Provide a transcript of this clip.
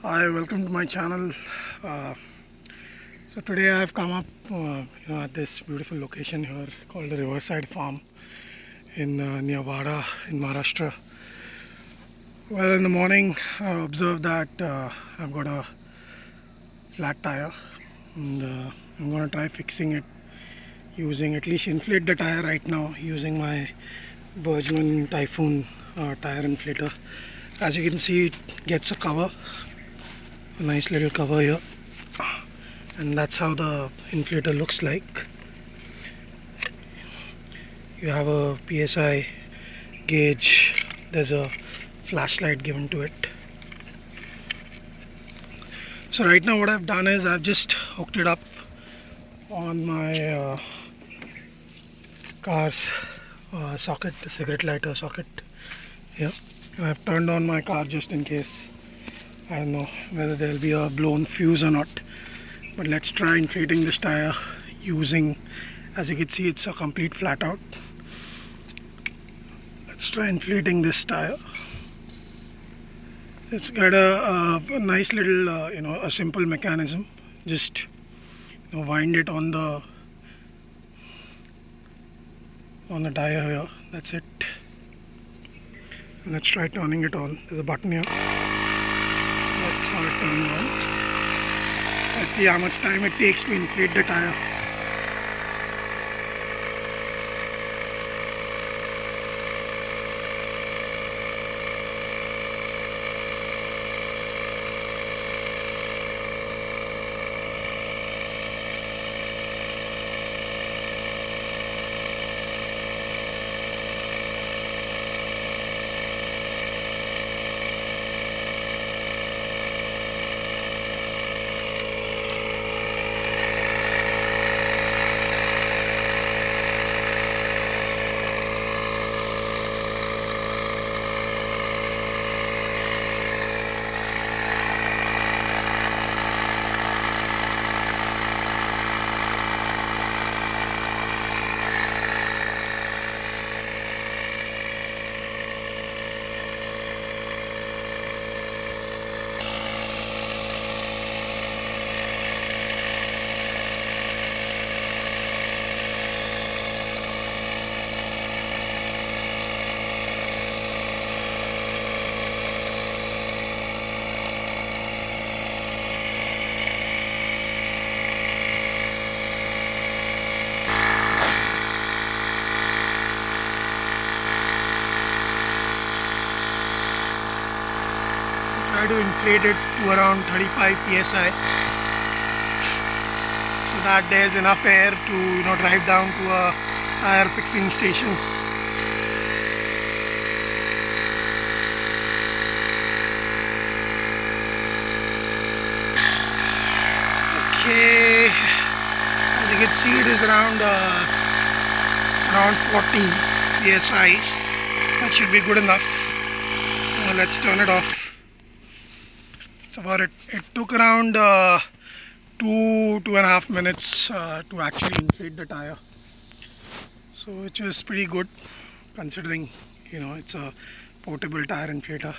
Hi, welcome to my channel. So today I have come up at this beautiful location here called the Riverside Farm in near Vada in Maharashtra. Well, in the morning I observed that I've got a flat tire, and I'm going to try fixing it using, at least inflate the tire right now using my Bergmann Typhoon tire inflator. As you can see, it gets a cover, a nice little cover here, and that's how the inflator looks like. You have a PSI gauge, there's a flashlight given to it. So right now what I've done is I've just hooked it up on my car's socket, the cigarette lighter socket here, and I've turned on my car just in case. I don't know whether there'll be a blown fuse or not, but let's try inflating this tire using, as you can see, it's a complete flat out. Let's try inflating this tire. It's got a nice little a simple mechanism. Just wind it on the tire here. That's it. Let's try turning it on. There's a button here. That's how it turns on. Let's see how much time it takes to inflate the tire. Try to inflate it to around 35 psi, so that there's enough air to drive down to a tire fixing station. Okay, as you can see, it is around 40 psi. That should be good enough. Let's turn it off. It took around 2.5 minutes to actually inflate the tire, so which was pretty good considering it's a portable tire inflator.